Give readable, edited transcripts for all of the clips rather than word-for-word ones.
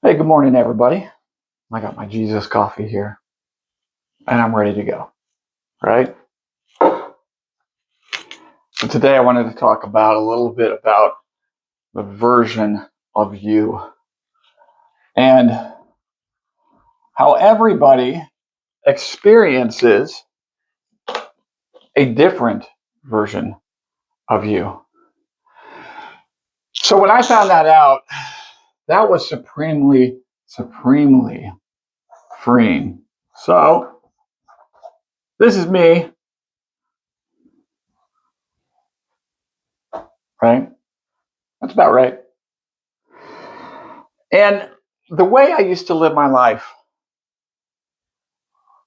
Hey, good morning, everybody. I got my Jesus coffee here, and I'm ready to go. Right? So today, I wanted to talk about a little bit about the version of you and how everybody experiences a different version of you. So when I found that out, that was supremely freeing. So this is me, right? That's about right. And the way I used to live my life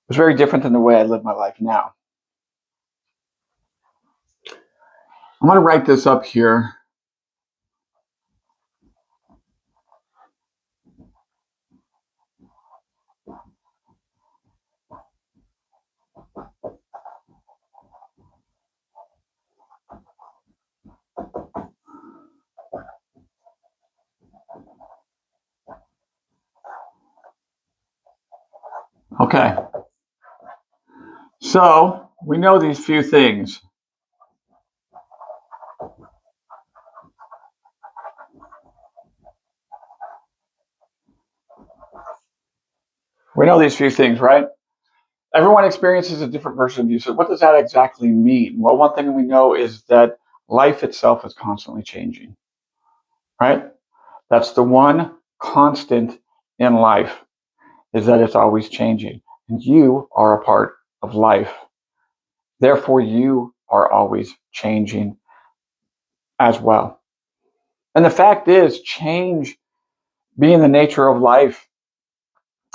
was very different than the way I live my life now. I'm going to write this up here. Okay. So we know these few things. We know these few things, right? Everyone experiences a different version of you. So what does that exactly mean? Well, one thing we know is that life itself is constantly changing, right? That's the one constant in life, is that it's always changing. And you are a part of life. Therefore, you are always changing as well. And the fact is, change being the nature of life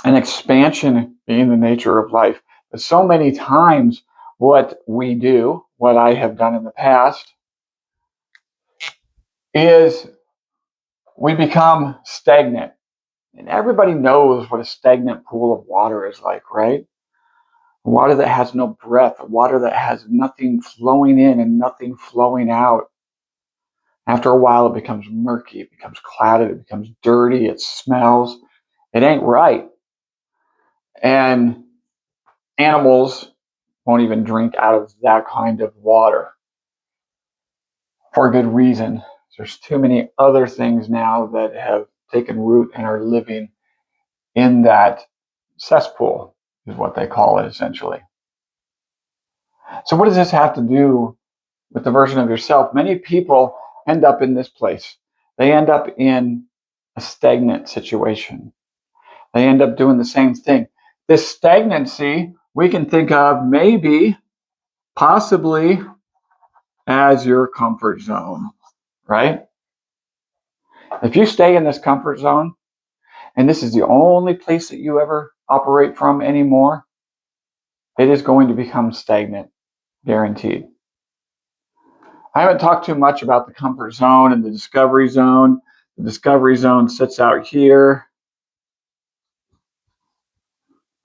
and expansion being the nature of life. But so many times, what we do, what I have done in the past, is we become stagnant. And everybody knows what a stagnant pool of water is like, right? Water that has no breath, water that has nothing flowing in and nothing flowing out. After a while, it becomes murky, it becomes clouded, it becomes dirty, it smells. It ain't right. And animals won't even drink out of that kind of water for a good reason. There's too many other things now that have taken root and are living in that cesspool, is what they call it essentially. So, what does this have to do with the version of yourself? Many people end up in this place. They end up in a stagnant situation. They end up doing the same thing. This stagnancy we can think of maybe, possibly, as your comfort zone, right? If you stay in this comfort zone, and this is the only place that you ever operate from anymore, it is going to become stagnant, guaranteed. I haven't talked too much about the comfort zone and the discovery zone. The discovery zone sits out here,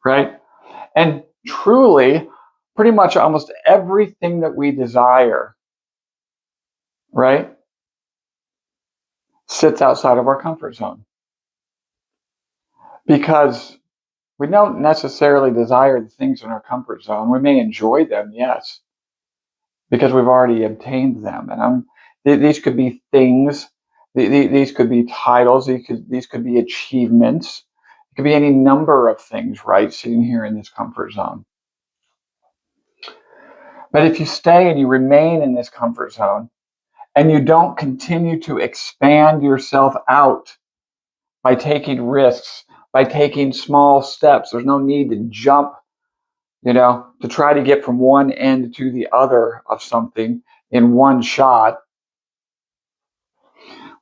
right? And truly, pretty much almost everything that we desire, right, sits outside of our comfort zone. Because we don't necessarily desire the things in our comfort zone. We may enjoy them, yes, because we've already obtained them. And these could be things, these could be titles, these could be achievements. It could be any number of things, right, sitting here in this comfort zone. But if you stay and you remain in this comfort zone and you don't continue to expand yourself out by taking risks, by taking small steps, there's no need to jump, to try to get from one end to the other of something in one shot.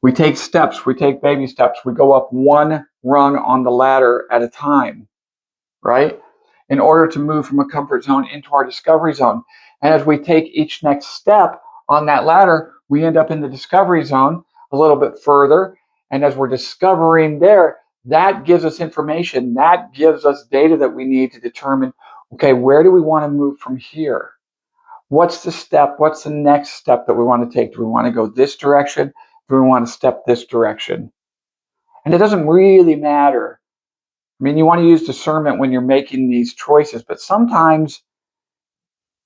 We take steps, we take baby steps, we go up one rung on the ladder at a time, right? In order to move from a comfort zone into our discovery zone. And as we take each next step on that ladder, we end up in the discovery zone a little bit further. And as we're discovering there, that gives us information, that gives us data that we need to determine, okay, where do we want to move from here? What's the step? What's the next step that we want to take? Do we want to go this direction? Do we want to step this direction? And it doesn't really matter. I mean, you want to use discernment when you're making these choices, but sometimes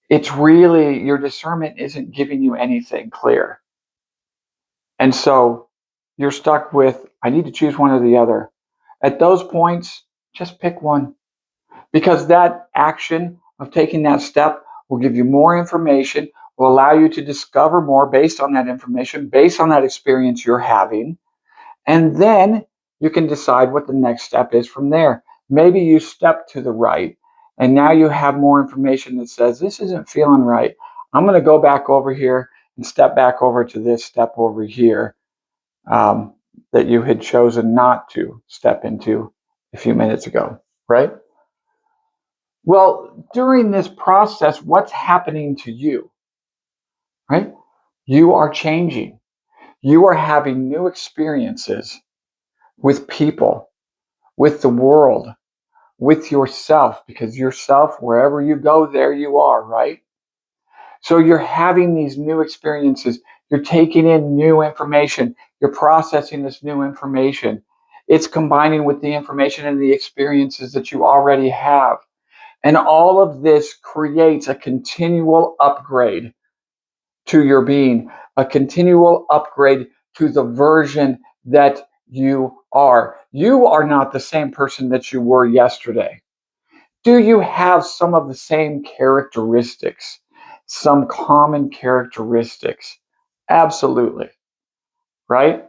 it's really your discernment isn't giving you anything clear. And so you're stuck with, I need to choose one or the other. At those points, just pick one, because that action of taking that step will give you more information, will allow you to discover more based on that information, based on that experience you're having. And then you can decide what the next step is from there. Maybe you step to the right and now you have more information that says, this isn't feeling right. I'm going to go back over here and step back over to this step over here that you had chosen not to step into a few minutes ago, right? Well, during this process, what's happening to you, right? You are changing. You are having new experiences with people, with the world, with yourself, because yourself, wherever you go, there you are, right? So you're having these new experiences. You're taking in new information. You're processing this new information. It's combining with the information and the experiences that you already have. And all of this creates a continual upgrade to your being, a continual upgrade to the version that you are. You are not the same person that you were yesterday. Do you have some of the same characteristics, some common characteristics? Absolutely, right?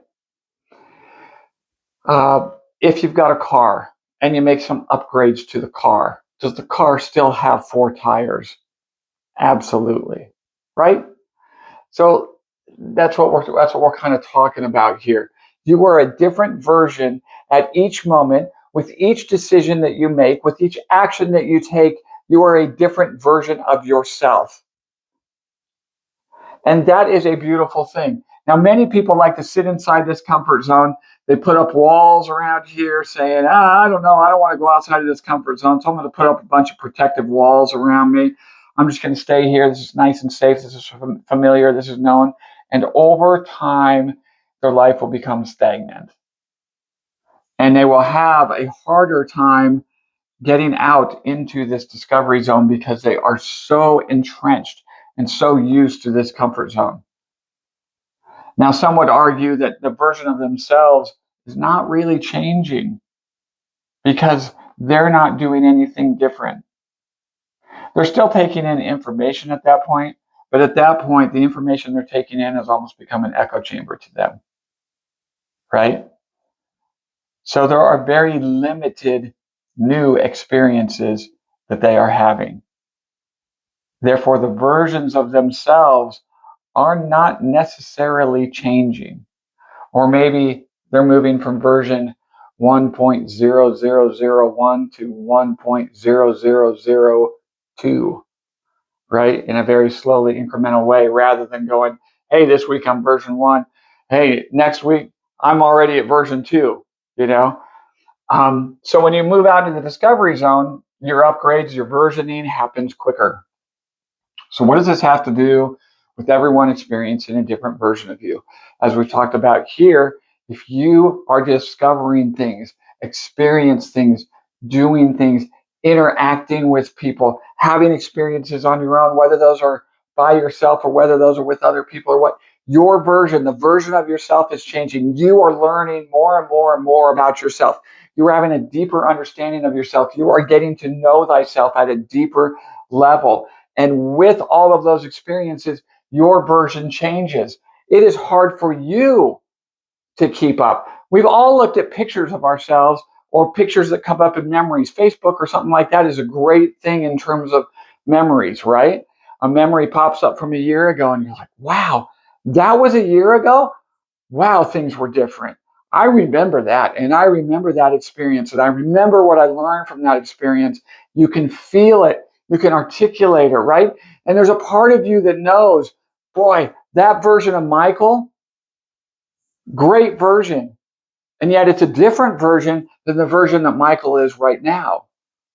If you've got a car and you make some upgrades to the car, does the car still have 4 tires? Absolutely, right? So that's what we're kind of talking about here. You are a different version at each moment. With each decision that you make, with each action that you take, you are a different version of yourself. And that is a beautiful thing. Now, many people like to sit inside this comfort zone. They put up walls around here saying, I don't know, I don't want to go outside of this comfort zone. So I'm going to put up a bunch of protective walls around me. I'm just going to stay here. This is nice and safe. This is familiar. This is known. And over time, their life will become stagnant. And they will have a harder time getting out into this discovery zone because they are so entrenched and so used to this comfort zone. Now, some would argue that the version of themselves is not really changing because they're not doing anything different. They're still taking in information at that point, but at that point, the information they're taking in has almost become an echo chamber to them, right? So there are very limited new experiences that they are having. Therefore, the versions of themselves are not necessarily changing. Or maybe they're moving from version 1.0001 to 1.0002, right? In a very slowly incremental way, rather than going, hey, this week I'm version 1. Hey, next week I'm already at version 2, you know? So when you move out into the discovery zone, your upgrades, your versioning happens quicker. So what does this have to do with everyone experiencing a different version of you? As we've talked about here, if you are discovering things, experience things, doing things, interacting with people, having experiences on your own, whether those are by yourself or whether those are with other people or what, your version, the version of yourself is changing. You are learning more and more and more about yourself. You are having a deeper understanding of yourself. You are getting to know thyself at a deeper level. And with all of those experiences, your version changes. It is hard for you to keep up. We've all looked at pictures of ourselves or pictures that come up in memories. Facebook or something like that is a great thing in terms of memories, right? A memory pops up from a year ago and you're like, wow, that was a year ago? Wow, things were different. I remember that, and I remember that experience, and I remember what I learned from that experience. You can feel it, you can articulate it, right? And there's a part of you that knows, boy, that version of Michael, great version. And yet it's a different version than the version that Michael is right now,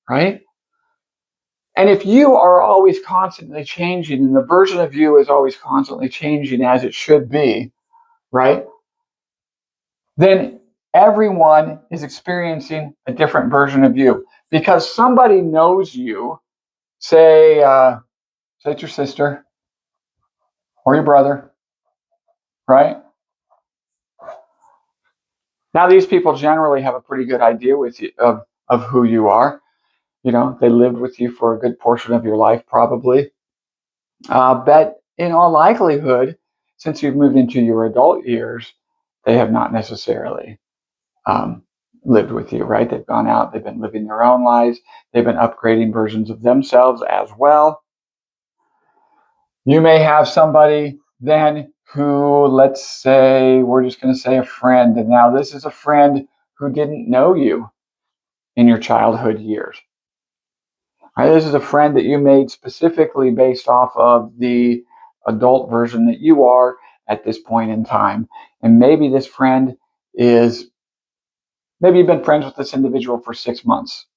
right? And if you are always constantly changing, and the version of you is always constantly changing as it should be, right? Then Everyone is experiencing a different version of you because somebody knows you. Say it's your sister or your brother, right? Now, these people generally have a pretty good idea with you of who you are. You know, they lived with you for a good portion of your life, probably. But in all likelihood, since you've moved into your adult years, they have not necessarily um, lived with you, right? They've gone out, they've been living their own lives, they've been upgrading versions of themselves as well. You may have somebody then who, let's say, we're just going to say a friend. And now this is a friend who didn't know you in your childhood years. Right? This is a friend that you made specifically based off of the adult version that you are at this point in time. And maybe this friend is, maybe you've been friends with this individual for 6 months.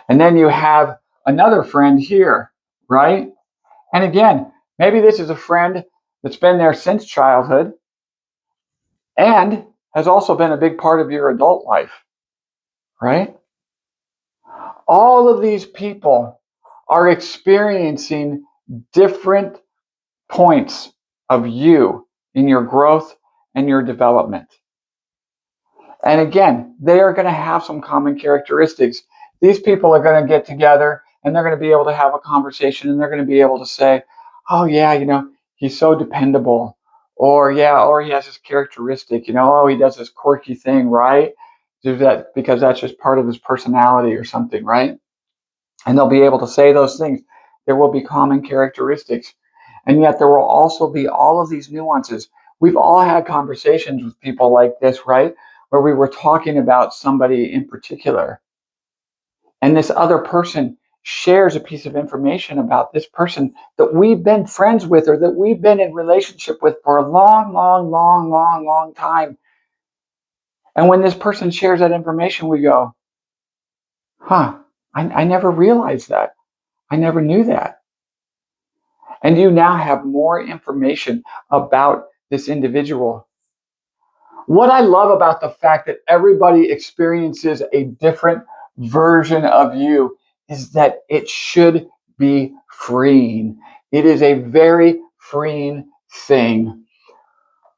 And then you have another friend here, right? And again, maybe this is a friend that's been there since childhood and has also been a big part of your adult life, right? All of these people are experiencing different points of you in your growth and your development. And again, they are going to have some common characteristics. These people are going to get together and they're going to be able to have a conversation and they're going to be able to say, oh, yeah, you know, he's so dependable. Or, yeah, or he has this characteristic, you know, oh, he does this quirky thing, right? Do that because that's just part of his personality or something, right? And they'll be able to say those things. There will be common characteristics. And yet there will also be all of these nuances. We've all had conversations with people like this, right? Where we were talking about somebody in particular. And this other person shares a piece of information about this person that we've been friends with or that we've been in relationship with for a long time. And when this person shares that information, we go, huh, I never realized that. I never knew that. And you now have more information about this individual. What I love about the fact that everybody experiences a different version of you is that it should be freeing. It is a very freeing thing.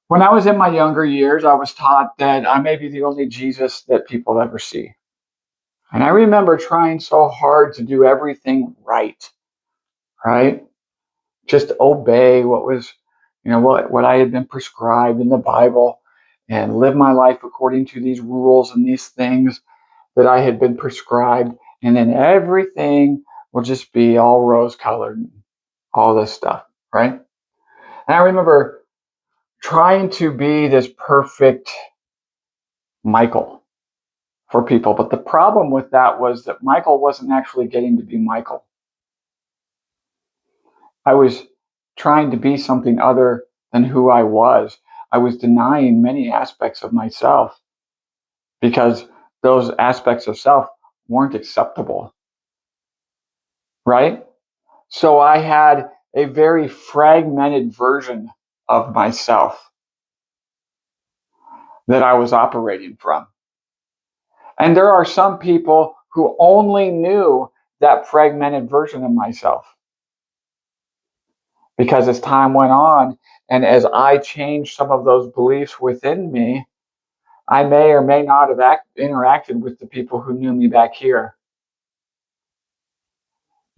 When I was in my younger years, I was taught that I may be the only Jesus that people ever see. And I remember trying so hard to do everything right? Just obey what was, what I had been prescribed in the Bible and live my life according to these rules and these things that I had been prescribed. And then everything will just be all rose colored, all this stuff, right? And I remember trying to be this perfect Michael for people. But the problem with that was that Michael wasn't actually getting to be Michael. I was trying to be something other than who I was. I was denying many aspects of myself because those aspects of self weren't acceptable, right? So I had a very fragmented version of myself that I was operating from. And there are some people who only knew that fragmented version of myself. Because as time went on, and as I changed some of those beliefs within me, I may or may not have interacted with the people who knew me back here.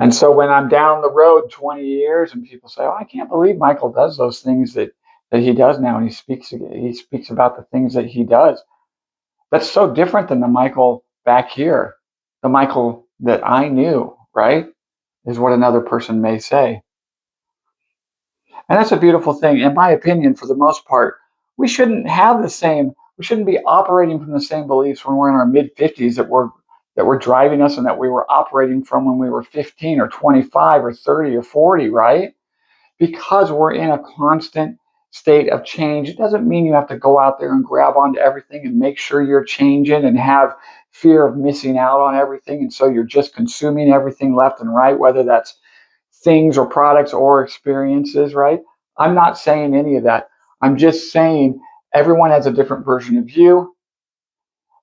And so when I'm down the road 20 years and people say, oh, I can't believe Michael does those things that he does now, and he speaks about the things that he does. That's so different than the Michael back here, the Michael that I knew, right? Is what another person may say. And that's a beautiful thing. In my opinion, for the most part, we shouldn't be operating from the same beliefs when we're in our mid 50s that were driving us and that we were operating from when we were 15 or 25 or 30 or 40, right? Because we're in a constant state of change. It doesn't mean you have to go out there and grab onto everything and make sure you're changing and have fear of missing out on everything. And so you're just consuming everything left and right, whether that's things or products or experiences, right? I'm not saying any of that. I'm just saying everyone has a different version of you.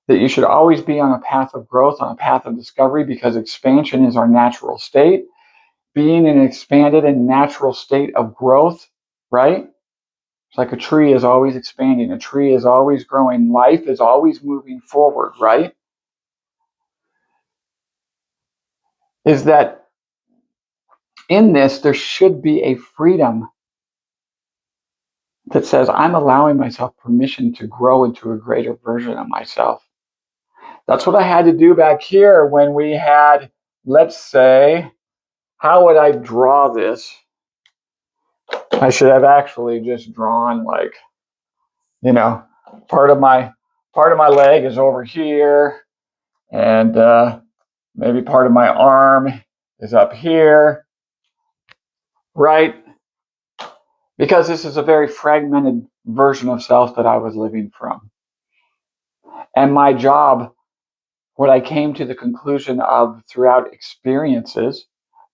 that you should always be on a path of growth, on a path of discovery, because expansion is our natural state. Being in an expanded and natural state of growth, right? It's like a tree is always expanding, a tree is always growing, life is always moving forward, right? Is that in this, there should be a freedom that says, I'm allowing myself permission to grow into a greater version of myself. That's what I had to do back here when we had, let's say, how would I draw this? I should have actually just drawn like, you know, part of my leg is over here, and maybe part of my arm is up here, right? Because this is a very fragmented version of self that I was living from. And my job, what I came to the conclusion of throughout experiences,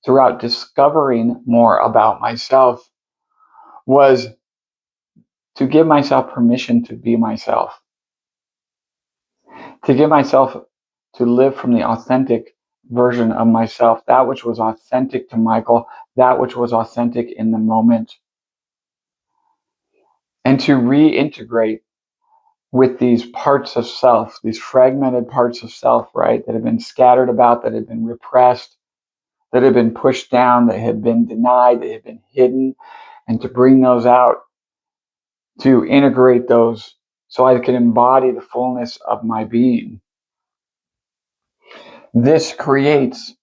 throughout discovering more about myself, was to give myself permission to be myself, to give myself to live from the authentic version of myself, that which was authentic to Michael, that which was authentic in the moment, and to reintegrate with these parts of self, these fragmented parts of self, right, that have been scattered about, that have been repressed, that have been pushed down, that have been denied, that have been hidden, and to bring those out, to integrate those so I can embody the fullness of my being. This creates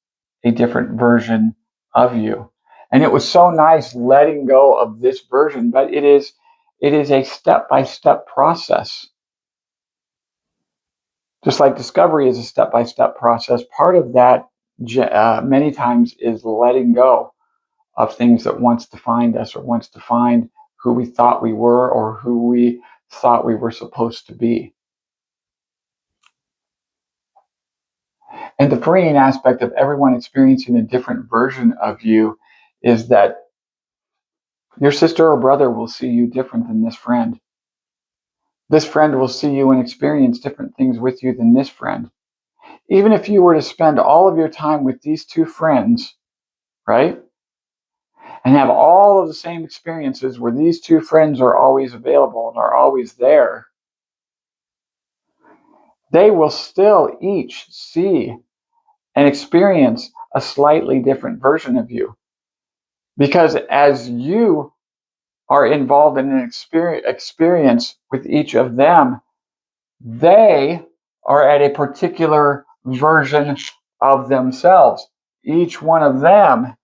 a different version of you. And it was so nice letting go of this version, but it is a step-by-step process. Just like discovery is a step-by-step process, part of that many times is letting go of things that once defined us or once defined who we thought we were or who we thought we were supposed to be. And the freeing aspect of everyone experiencing a different version of you is that your sister or brother will see you different than this friend. This friend will see you and experience different things with you than this friend. Even if you were to spend all of your time with these two friends, right? And have all of the same experiences where these two friends are always available and are always there, they will still each see and experience a slightly different version of you. Because as you are involved in an experience with each of them, they are at a particular version of themselves. Each one of them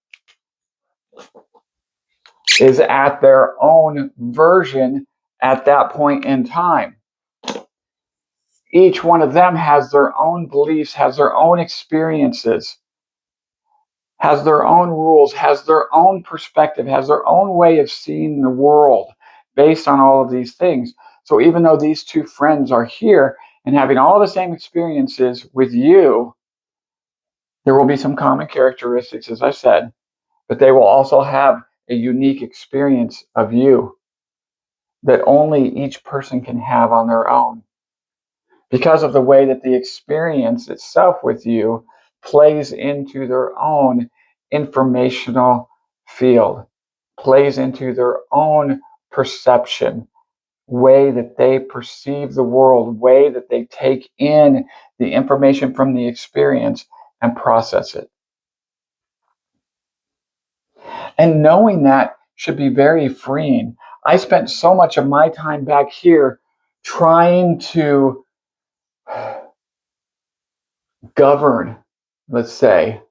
is at their own version at that point in time. Each one of them has their own beliefs, has their own experiences, has their own rules, has their own perspective, has their own way of seeing the world based on all of these things. So even though these two friends are here and having all the same experiences with you, there will be some common characteristics, as I said, but they will also have a unique experience of you that only each person can have on their own, because of the way that the experience itself with you plays into their own informational field, plays into their own perception, way that they perceive the world, way that they take in the information from the experience and process it. And knowing that should be very freeing. I spent so much of my time back here trying to govern, let's say,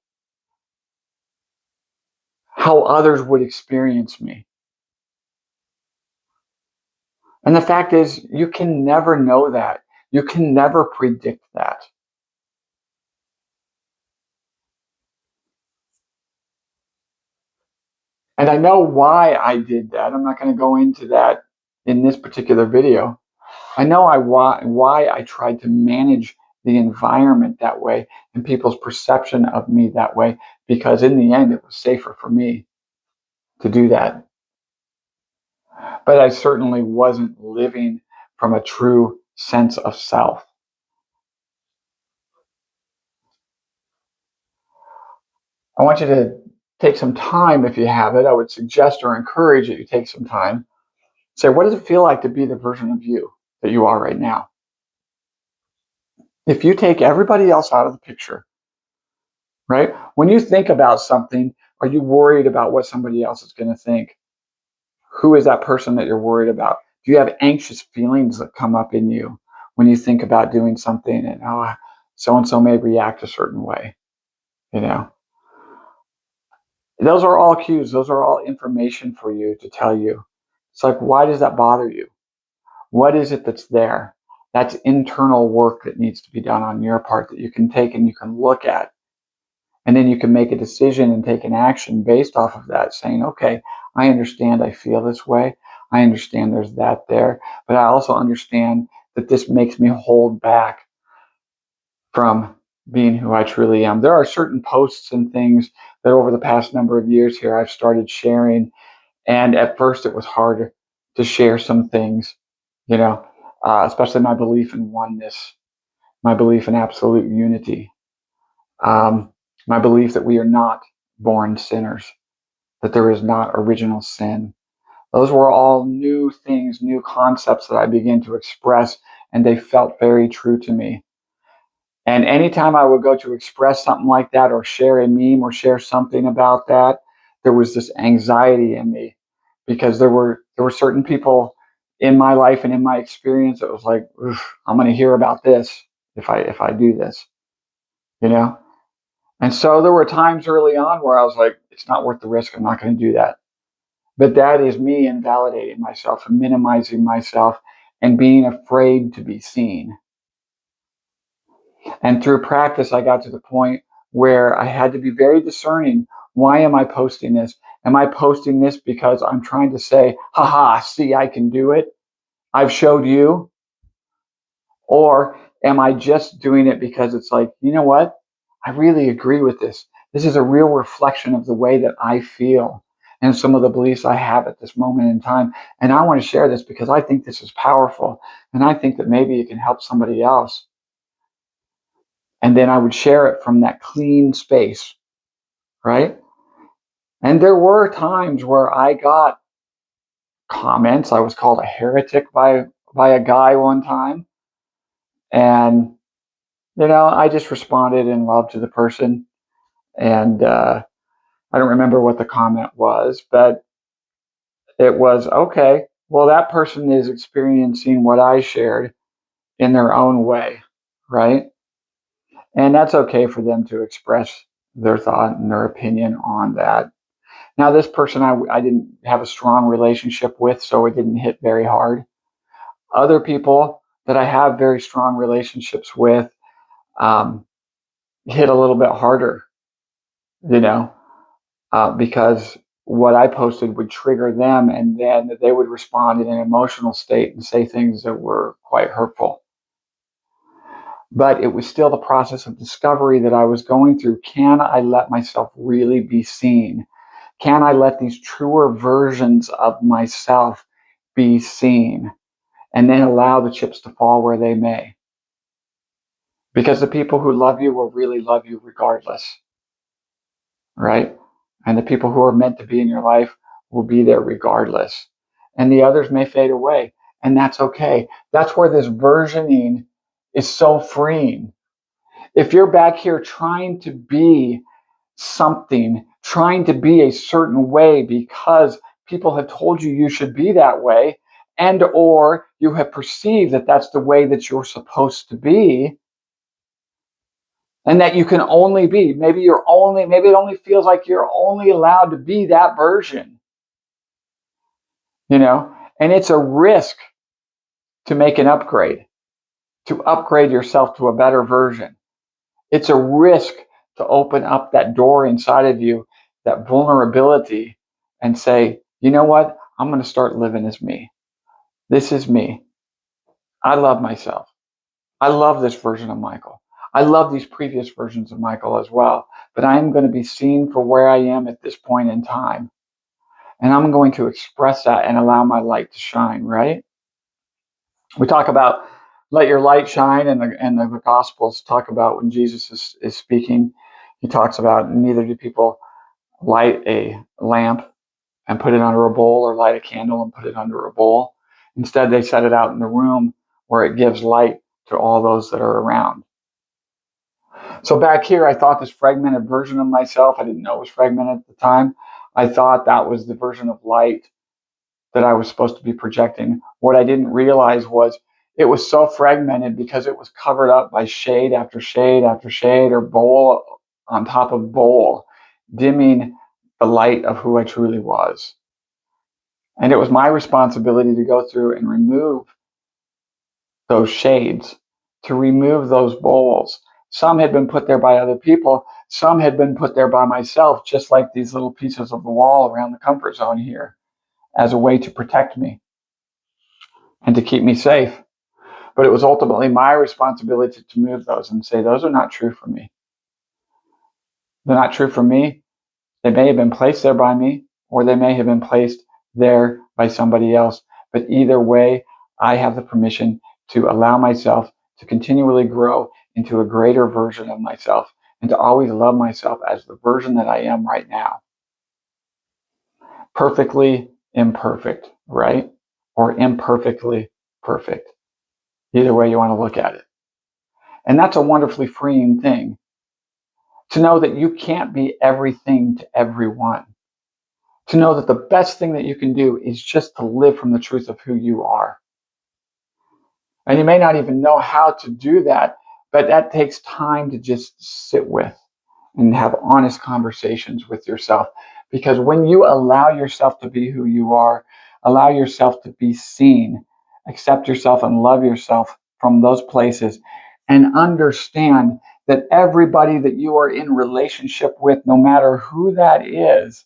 how others would experience me. And the fact is, you can never know that. You can never predict that. And I know why I did that. I'm not going to go into that in this particular video. I know why I tried to manage the environment that way and people's perception of me that way, because in the end, it was safer for me to do that. But I certainly wasn't living from a true sense of self. I want you to take some time, if you have it. I would suggest or encourage that you take some time. Say, what does it feel like to be the version of you that you are right now? If you take everybody else out of the picture, right? When you think about something, are you worried about what somebody else is going to think? Who is that person that you're worried about? Do you have anxious feelings that come up in you when you think about doing something and, oh, so and so may react a certain way? You know, those are all cues. Those are all information for you to tell you. It's like, why does that bother you? What is it that's there? That's internal work that needs to be done on your part that you can take and you can look at. And then you can make a decision and take an action based off of that, saying, okay, I understand I feel this way. I understand there's that there. But I also understand that this makes me hold back from being who I truly am. There are certain posts and things that over the past number of years here I've started sharing. And at first it was hard to share some things, you know, especially my belief in oneness, my belief in absolute unity, my belief that we are not born sinners, that there is not original sin. Those were all new things, new concepts that I began to express, and they felt very true to me. And anytime I would go to express something like that or share a meme or share something about that, there was this anxiety in me because there were certain people in my life and in my experience that was like, I'm going to hear about this if I do this, you know? And so there were times early on where I was like, it's not worth the risk. I'm not going to do that. But that is me invalidating myself and minimizing myself and being afraid to be seen. And through practice, I got to the point where I had to be very discerning. Why am I posting this? Am I posting this because I'm trying to say, haha, see, I can do it? I've showed you. Or am I just doing it because it's like, you know what? I really agree with this. This is a real reflection of the way that I feel and some of the beliefs I have at this moment in time. And I want to share this because I think this is powerful. And I think that maybe it can help somebody else. And then I would share it from that clean space, right? And there were times where I got comments. I was called a heretic by a guy one time. And, I just responded in love to the person. And I don't remember what the comment was, but it was, okay, well, that person is experiencing what I shared in their own way, right? And that's okay for them to express their thought and their opinion on that. Now, this person I didn't have a strong relationship with, so it didn't hit very hard. Other people that I have very strong relationships with um, hit a little bit harder, you know, because what I posted would trigger them, and then they would respond in an emotional state and say things that were quite hurtful. But it was still the process of discovery that I was going through. Can I let myself really be seen? Can I let these truer versions of myself be seen? And then allow the chips to fall where they may. Because the people who love you will really love you regardless, right? And the people who are meant to be in your life will be there regardless. And the others may fade away, and that's okay. That's where this versioning is so freeing. If you're back here trying to be something, trying to be a certain way because people have told you you should be that way, and or you have perceived that that's the way that you're supposed to be, and that you can only be, maybe it only feels like you're only allowed to be that version, and it's a risk to make an upgrade, to upgrade yourself to a better version. It's a risk to open up that door inside of you, that vulnerability, and say, you know what? I'm going to start living as me. This is me. I love myself. I love this version of Michael. I love these previous versions of Michael as well, but I am going to be seen for where I am at this point in time. And I'm going to express that and allow my light to shine, right? We talk about let your light shine, and the Gospels talk about when Jesus is speaking, He talks about neither do people light a lamp and put it under a bowl or light a candle and put it under a bowl. Instead, they set it out in the room where it gives light to all those that are around. So back here, I thought this fragmented version of myself, I didn't know it was fragmented at the time. I thought that was the version of light that I was supposed to be projecting. What I didn't realize was it was so fragmented because it was covered up by shade after shade after shade, or bowl on top of bowl, dimming the light of who I truly was. And it was my responsibility to go through and remove those shades, to remove those bowls. Some had been put there by other people. Some had been put there by myself, just like these little pieces of the wall around the comfort zone here, as a way to protect me and to keep me safe. But it was ultimately my responsibility to move those and say, those are not true for me. They're not true for me. They may have been placed there by me, or they may have been placed there by somebody else. But either way, I have the permission to allow myself to continually grow into a greater version of myself and to always love myself as the version that I am right now. Perfectly imperfect, right? Or imperfectly perfect. Either way you want to look at it. And that's a wonderfully freeing thing, to know that you can't be everything to everyone. To know that the best thing that you can do is just to live from the truth of who you are. And you may not even know how to do that, but that takes time to just sit with and have honest conversations with yourself. Because when you allow yourself to be who you are, allow yourself to be seen, accept yourself and love yourself from those places, and understand that everybody that you are in relationship with, no matter who that is,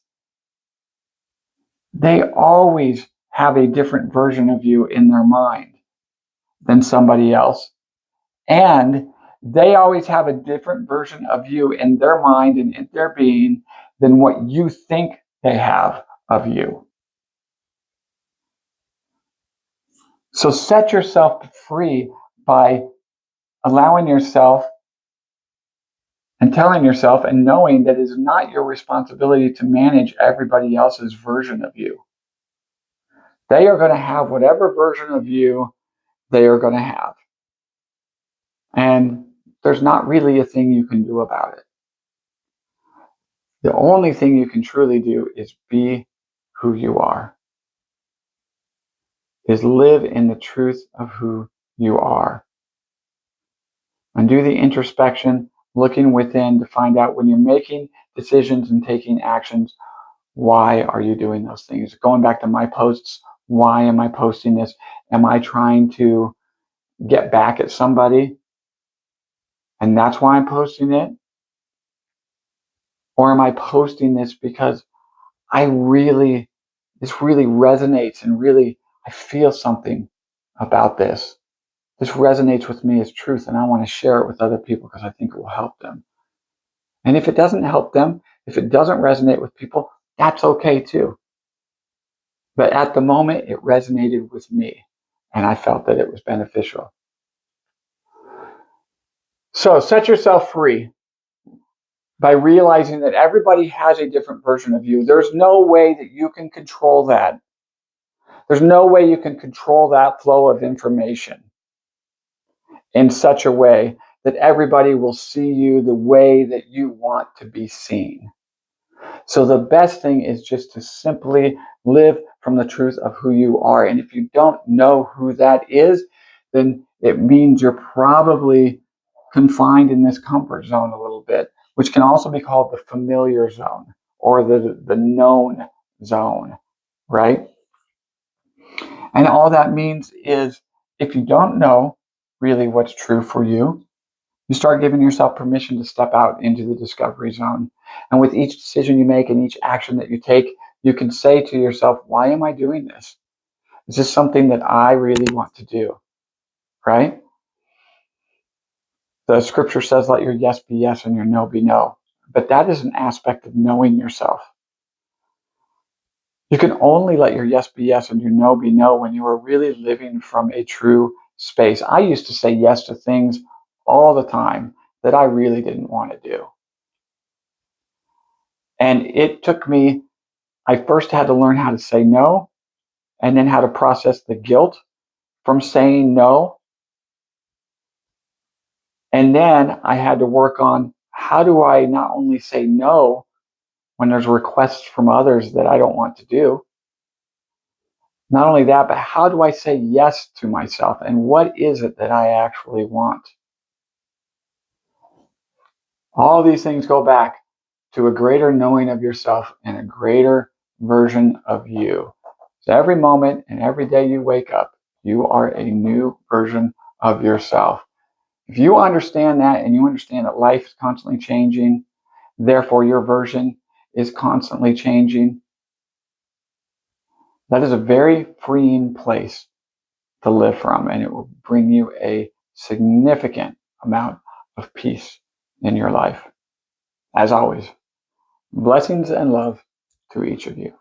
they always have a different version of you in their mind than somebody else. And they always have a different version of you in their mind and in their being than what you think they have of you. So set yourself free by allowing yourself and telling yourself and knowing that it is not your responsibility to manage everybody else's version of you. They are going to have whatever version of you they are going to have. And there's not really a thing you can do about it. The only thing you can truly do is be who you are, is live in the truth of who you are. And do the introspection, looking within to find out when you're making decisions and taking actions, why are you doing those things? Going back to my posts, why am I posting this? Am I trying to get back at somebody? And that's why I'm posting it? Or am I posting this because this really resonates and really I feel something about this. This resonates with me as truth and I want to share it with other people because I think it will help them. And if it doesn't help them, if it doesn't resonate with people, that's okay too. But at the moment, it resonated with me and I felt that it was beneficial. So set yourself free by realizing that everybody has a different version of you. There's no way that you can control that. There's no way you can control that flow of information in such a way that everybody will see you the way that you want to be seen. So the best thing is just to simply live from the truth of who you are. And if you don't know who that is, then it means you're probably confined in this comfort zone a little bit, which can also be called the familiar zone or the known zone, right? And all that means is if you don't know really what's true for you, you start giving yourself permission to step out into the discovery zone. And with each decision you make and each action that you take, you can say to yourself, why am I doing this? Is this something that I really want to do? Right? The scripture says, let your yes be yes and your no be no. But that is an aspect of knowing yourself. You can only let your yes be yes and your no be no when you are really living from a true space. I used to say yes to things all the time that I really didn't want to do. And it took me, I first had to learn how to say no, and then how to process the guilt from saying no. And then I had to work on, how do I not only say no when there's requests from others that I don't want to do, not only that, but how do I say yes to myself? And what is it that I actually want? All these things go back to a greater knowing of yourself and a greater version of you. So every moment and every day you wake up, you are a new version of yourself. If you understand that, and you understand that life is constantly changing, therefore your version is constantly changing, that is a very freeing place to live from, and it will bring you a significant amount of peace in your life. As always, blessings and love to each of you.